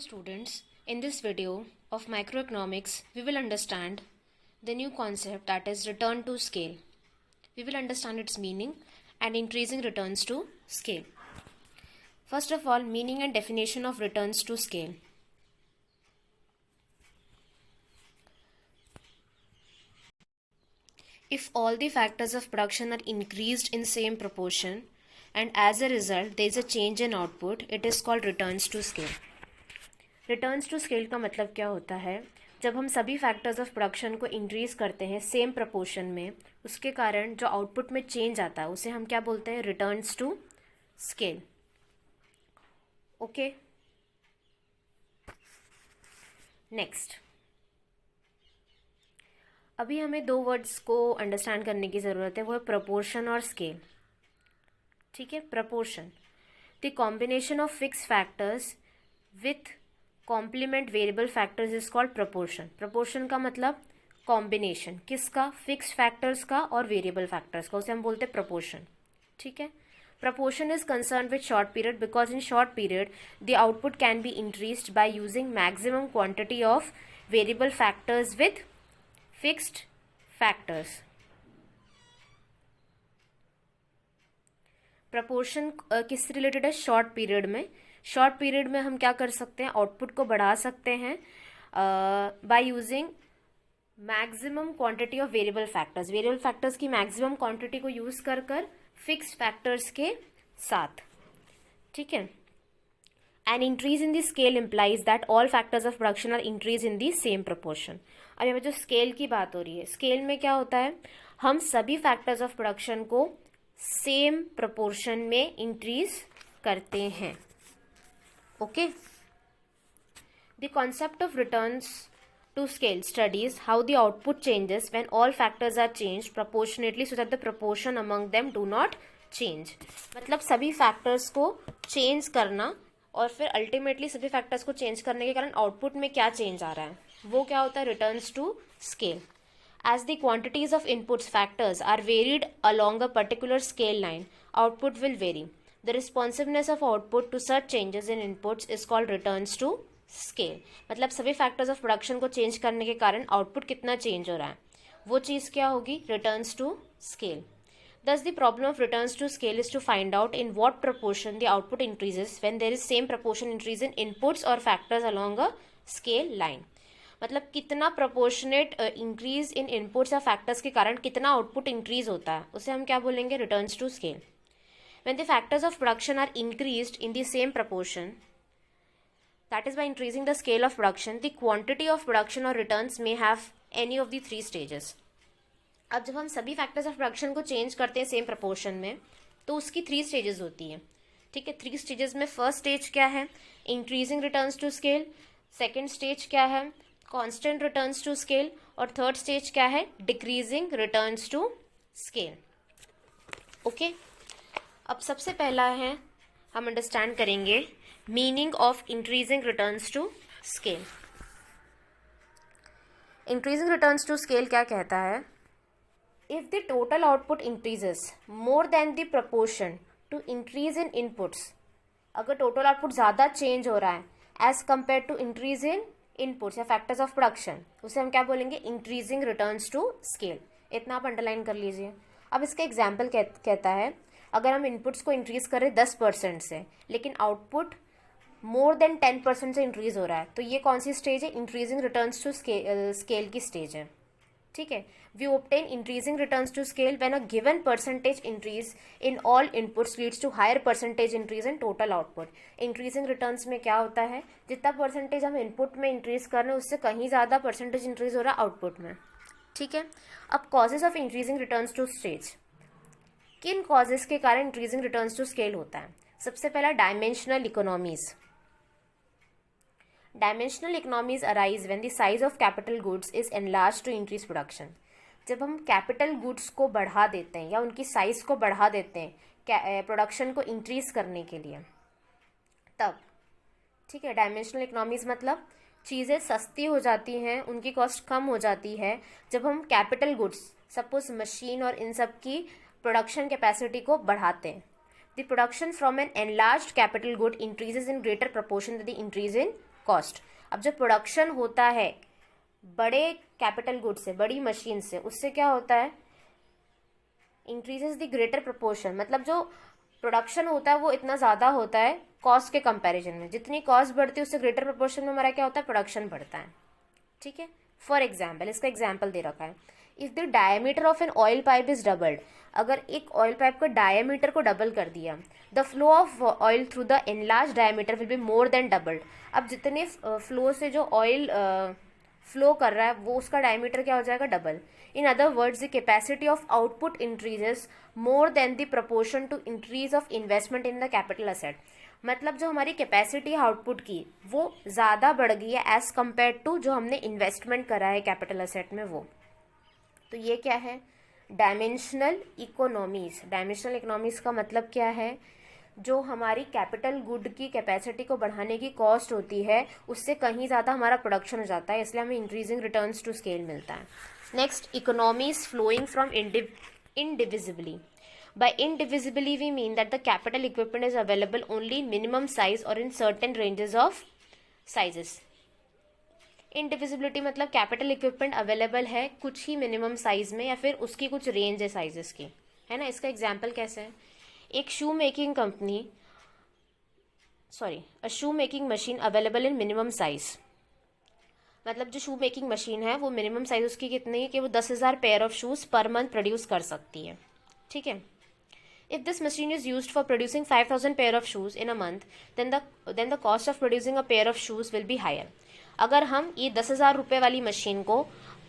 Students, in this video of microeconomics, we will understand the new concept that is return to scale. We will understand its meaning and increasing returns to scale. First of all, meaning and definition of returns to scale. If all the factors of production are increased in same proportion and as a result there is a change in output, it is called returns to scale. Returns to scale का मतलब क्या होता है? जब हम सभी factors of production को increase करते हैं सेम प्रपोर्शन में, उसके कारण जो आउटपुट में चेंज आता है उसे हम क्या बोलते हैं? Returns to scale. Okay, next. अभी हमें दो वर्ड्स को अंडरस्टैंड करने की ज़रूरत है, वो है प्रपोर्शन और स्केल. ठीक है, proportion the combination of fix factors with complement variable factors is called proportion. Proportion का मतलब कॉम्बिनेशन किसका? फिक्स फैक्टर्स का और वेरिएबल फैक्टर्स का, उसे हम बोलते हैं प्रपोर्शन. ठीक है, proportion is concern with short period because in short period the output can be increased by using maximum quantity of variable factors with fixed factors. Proportion किससे रिलेटेड है? शॉर्ट पीरियड में. शॉर्ट पीरियड में हम क्या कर सकते हैं? Output को बढ़ा सकते हैं by using maximum quantity of variable factors. Variable factors की मैक्सिमम क्वांटिटी को यूज कर फिक्स्ड फैक्टर्स के साथ. ठीक है, an increase in the scale implies that all factors of production are increase in the same proportion. अब यहाँ जो स्केल की बात हो रही है, स्केल में क्या होता है? हम सभी फैक्टर्स ऑफ प्रोडक्शन को सेम प्रपोर्शन में इंक्रीज करते हैं. Okay. The concept of returns to scale studies how the output changes when all factors are changed proportionately so that the proportion among them do not change. मतलब सभी factors को change करना और फिर ultimately सभी factors को change करने के कारण आउटपुट में क्या चेंज आ रहा है, वो क्या होता है? Returns to scale. As the quantities of inputs factors are varied along a particular scale line, output will vary. The responsiveness of output to such changes in inputs is called returns to scale. मतलब सभी factors of production को change करने के कारण output कितना change हो रहा है, वो चीज़ क्या होगी? Returns to scale. Thus the problem of returns to scale is to find out in what proportion the output increases when there is same proportion increase in inputs or factors along a scale line. मतलब कितना proportionate increase in inputs या factors के कारण कितना output increase होता है, उसे हम क्या बोलेंगे? Returns to scale. When the factors of production are increased in the same proportion, that is by increasing the scale of production, the quantity of production or returns may have any of the three stages. अब जब हम सभी factors of production को change करते हैं same proportion में, तो उसकी थ्री स्टेजेस होती हैं. ठीक है, थ्री स्टेजेस में फर्स्ट स्टेज क्या है? Increasing returns to scale. Second stage क्या है? Constant returns to scale. और थर्ड स्टेज क्या है? Decreasing returns to scale. Okay, अब सबसे पहला है, हम अंडरस्टैंड करेंगे meaning of increasing returns to scale. Increasing returns to scale क्या कहता है? If the total output increases more than the proportion to increase in inputs, अगर टोटल आउटपुट ज़्यादा चेंज हो रहा है as compare to increase in inputs या factors of production, उसे हम क्या बोलेंगे? Increasing returns to scale. इतना आप अंडरलाइन कर लीजिए. अब इसका एग्जाम्पल कहता है, अगर हम इनपुट्स को इंक्रीज करें 10% से, लेकिन आउटपुट मोर देन 10% से इंक्रीज हो रहा है, तो ये कौन सी स्टेज है? इंक्रीजिंग रिटर्न्स टू स्केल की स्टेज है. ठीक है, we obtain increasing returns to scale when a given percentage increase in all inputs leads to higher percentage increase in total output. Increasing returns में क्या होता है? जितना परसेंटेज हम इनपुट में इंक्रीज कर रहे हैं उससे कहीं ज़्यादा परसेंटेज इंक्रीज हो रहा है आउटपुट में. ठीक है, अब causes of increasing returns to stage. किन कॉजेस के कारण इंक्रीजिंग रिटर्न्स टू स्केल होता है? सबसे पहला, dimensional economies. Dimensional economies arise when the size of capital goods is enlarge to increase production. जब हम कैपिटल गुड्स को बढ़ा देते हैं या उनकी साइज को बढ़ा देते हैं प्रोडक्शन को इंक्रीज करने के लिए, तब. ठीक है, डायमेंशनल इकोनॉमीज मतलब चीज़ें सस्ती हो जाती हैं, उनकी कॉस्ट कम हो जाती है जब हम कैपिटल गुड्स, सपोज मशीन और इन सब की प्रोडक्शन कैपेसिटी को बढ़ाते हैं. The production from an enlarged capital good increases in greater proportion than the increase in cost. अब जब प्रोडक्शन होता है बड़े कैपिटल गुड से, बड़ी मशीन से, उससे क्या होता है, इंक्रीजेस द ग्रेटर प्रोपोर्शन, मतलब जो प्रोडक्शन होता है वो इतना ज़्यादा होता है कॉस्ट के कंपैरिजन में, जितनी कॉस्ट बढ़ती है उससे ग्रेटर प्रोपोर्शन में हमारा क्या होता है, प्रोडक्शन बढ़ता है। ठीक है, फॉर एग्जाम्पल, इसका एग्जाम्पल दे रखा है, if the diameter of an oil pipe is doubled, अगर एक ऑयल पाइप का डायमीटर को डबल कर दिया, the flow of oil through the enlarge diameter will be more than doubled. अब जितने फ्लो से जो ऑयल फ्लो कर रहा है वो उसका डायमीटर क्या हो जाएगा, double. In other words the capacity of output increases more than the proportion to increase of investment in the capital asset. मतलब जो हमारी कैपेसिटी आउटपुट की वो ज़्यादा बढ़ गई है एज कम्पेयर टू जो हमने इन्वेस्टमेंट करा है कैपिटल असेट में वो। तो ये क्या है, डायमेंशनल इकोनॉमीज। डायमेंशनल इकोनॉमीज का मतलब क्या है, जो हमारी कैपिटल गुड की कैपेसिटी को बढ़ाने की कॉस्ट होती है उससे कहीं ज़्यादा हमारा प्रोडक्शन हो जाता है, इसलिए हमें इंक्रीजिंग रिटर्न्स टू स्केल मिलता है। Next, economies flowing from indivisibly. By indivisibly we mean that the capital equipment is available only minimum size or in certain ranges of sizes. इंडिविजिबिलिटी मतलब कैपिटल इक्विपमेंट अवेलेबल है कुछ ही minimum size में या फिर उसकी कुछ रेंज है साइजेस की, है ना। इसका एग्जांपल कैसे है, एक शू making machine available in minimum size, मतलब जो शू मेकिंग मशीन है वो मिनिमम साइज उसकी कितनी है कि वो 10,000 pair of shoes per month produce कर सकती है। ठीक है, if this machine is used for producing 5,000 pair of shoes in a month, then the cost of producing a pair of shoes will be higher. अगर हम ये 10,000 रुपये वाली मशीन को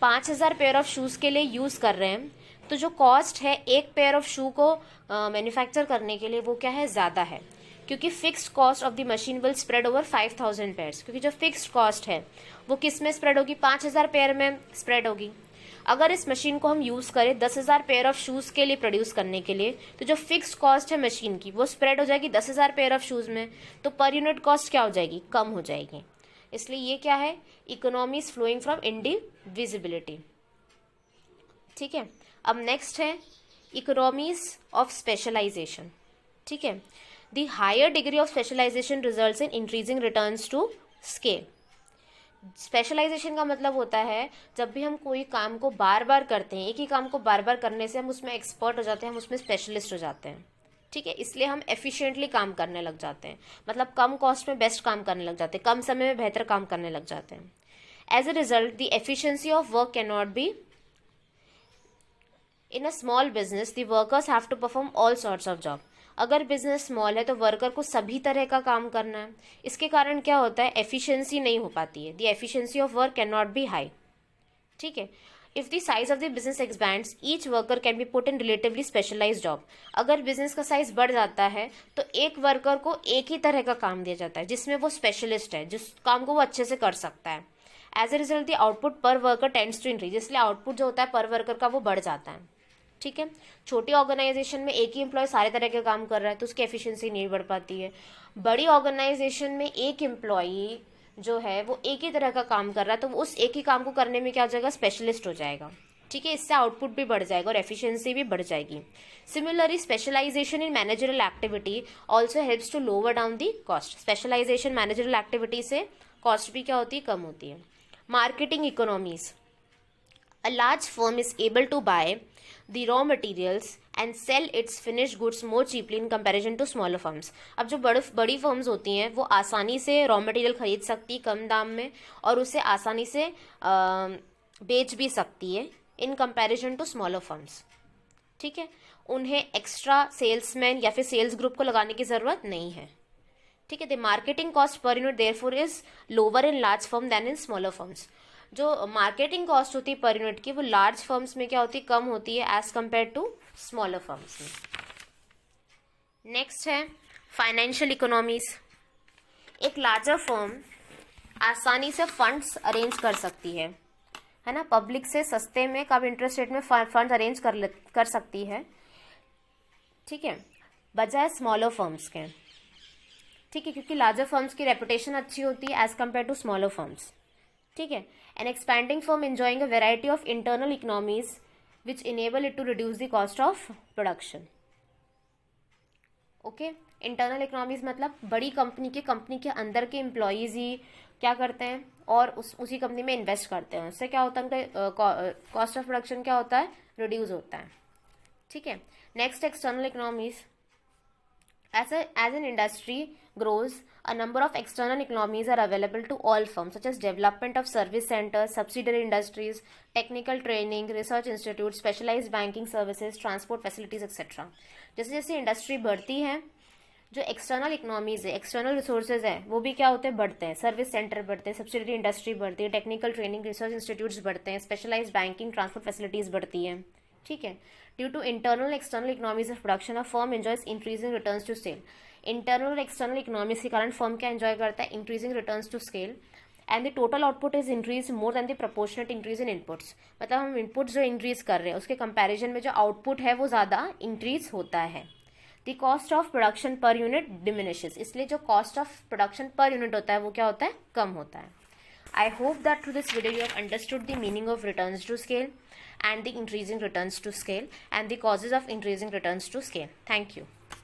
5,000 पेयर ऑफ शूज़ के लिए यूज़ कर रहे हैं, तो जो कॉस्ट है एक पेयर ऑफ शू को मैन्युफैक्चर करने के लिए वो क्या है, ज़्यादा है, क्योंकि fixed cost of the machine will spread over 5,000 pairs. क्योंकि जो फिक्स्ड कॉस्ट है वो किस में स्प्रेड होगी, 5,000 पेयर में स्प्रेड होगी। अगर इस मशीन को हम यूज़ करें 10,000 पेयर ऑफ शूज़ के लिए प्रोड्यूस करने के लिए, तो जो फिक्स्ड कॉस्ट है मशीन की वो स्प्रेड हो जाएगी 10,000 पेयर ऑफ शूज़ में, तो पर यूनिट कॉस्ट क्या हो जाएगी, कम हो जाएगी। इसलिए ये क्या है, इकोनॉमीज फ्लोइंग फ्रॉम इंडिविजिबिलिटी। ठीक है, अब नेक्स्ट है इकोनॉमीज ऑफ स्पेशलाइजेशन। ठीक है, the higher degree of specialisation results in increasing returns to scale. Specialisation का मतलब होता है जब भी हम कोई काम को बार बार करते हैं, एक ही काम को बार बार करने से हम उसमें एक्सपर्ट हो जाते हैं, हम उसमें स्पेशलिस्ट हो जाते हैं। ठीक है, इसलिए हम एफिशिएंटली काम करने लग जाते हैं, मतलब कम कॉस्ट में बेस्ट काम करने लग जाते हैं, कम समय में बेहतर काम करने लग जाते हैं। As a result the efficiency of work can not be in a small business, the workers have to perform all sorts of job. अगर बिजनेस स्मॉल है तो वर्कर को सभी तरह का काम करना है, इसके कारण क्या होता है, एफिशिएंसी नहीं हो पाती है, the efficiency of work can not be high. ठीक है, if the size of the business expands each worker can be put in relatively specialised job. अगर बिजनेस का साइज बढ़ जाता है तो एक वर्कर को एक ही तरह का काम दिया जाता है जिसमें वो स्पेशलिस्ट है, जिस काम को वो अच्छे से कर सकता है। As a result the output per worker tends to increase, इसलिए आउटपुट जो होता है पर वर्कर का वो बढ़ जाता है। ठीक है, छोटी ऑर्गेनाइजेशन में एक ही एम्प्लॉय सारे तरह के काम कर रहा है तो उसकी एफिशिएंसी नहीं बढ़ पाती है। बड़ी ऑर्गेनाइजेशन में एक एम्प्लॉई जो है वो एक ही तरह का काम कर रहा है तो उस एक ही काम को करने में क्या हो जाएगा, स्पेशलिस्ट हो जाएगा। ठीक है, इससे आउटपुट भी बढ़ जाएगा और एफिशिएंसी भी बढ़ जाएगी। Similarly specialisation in managerial activity also helps to lower down the cost. Specialisation managerial activity से कॉस्ट भी क्या होती है, कम होती है। Marketing economies, a large firm is able to buy the raw materials and sell its finished goods more cheaply in comparison to smaller firms. अब जो बड़ी फर्म्स होती हैं वो आसानी से रॉ मटेरियल खरीद सकती कम दाम में और उसे आसानी से बेच भी सकती है in comparison to smaller firms. ठीक है, उन्हें एक्स्ट्रा सेल्समैन या फिर सेल्स ग्रुप को लगाने की ज़रूरत नहीं है। ठीक है, the marketing cost per unit therefore is lower in large firm than in smaller firms. जो मार्केटिंग कॉस्ट होती है पर यूनिट की वो लार्ज फर्म्स में क्या होती है, कम होती है as compare to smaller firms में। नेक्स्ट है फाइनेंशियल इकोनॉमीज। एक लार्जर फर्म आसानी से फंड्स अरेंज कर सकती है ना, पब्लिक से सस्ते में कम इंटरेस्ट रेट में फंड्स अरेंज कर सकती है। ठीक है, बजाय स्मॉलर फर्म्स के। ठीक है, क्योंकि लार्जर फर्म्स की रेपुटेशन अच्छी होती है as compare to smaller firms. ठीक है, an expanding firm enjoying a variety of internal economies which enable it to reduce the cost of production. Okay, internal economies मतलब बड़ी कंपनी के अंदर के एम्प्लॉयज़ ही क्या करते हैं और उसी कंपनी में इन्वेस्ट करते हैं, उससे क्या होता है उनका कॉस्ट ऑफ प्रोडक्शन क्या होता है, रिड्यूस होता है। ठीक है। Next external economies, as an industry grows, a number of external economies are available to all firms, such as development of service centers, subsidiary industries, technical training, research institutes, specialized banking services, transport facilities, etc. जैसे जैसे industry बढ़ती है, जो external economies है, external resources है, वो भी क्या होते हैं, बढ़ते हैं। सर्विस सेंटर बढ़ते हैं, सब्सिडरी इंडस्ट्री बढ़ती है, टेक्निकल ट्रेनिंग रिसर्च इंस्टीट्यूट्स बढ़ते हैं, स्पेशलाइज्ड बैंकिंग ट्रांसपोर्ट फैसिलिटीज़ बढ़ती हैं। ठीक है। Due to internal external economies of production of firm enjoys increasing returns to scale. Internal और एक्सटर्नल इकोनॉमीज के कारण फर्म क्या एंजॉय करता है, increasing returns to scale, and the total output is increase more than the proportionate increase in inputs. मतलब हम inputs जो increase कर रहे हैं उसके कंपैरिजन में जो आउटपुट है वो ज़्यादा इंक्रीज होता है। The cost of production per unit diminishes, इसलिए जो cost of production per unit होता है वो क्या होता है, कम होता है। I hope that through this video you have understood the meaning of returns to scale and the increasing returns to scale and the causes of increasing returns to scale. Thank you.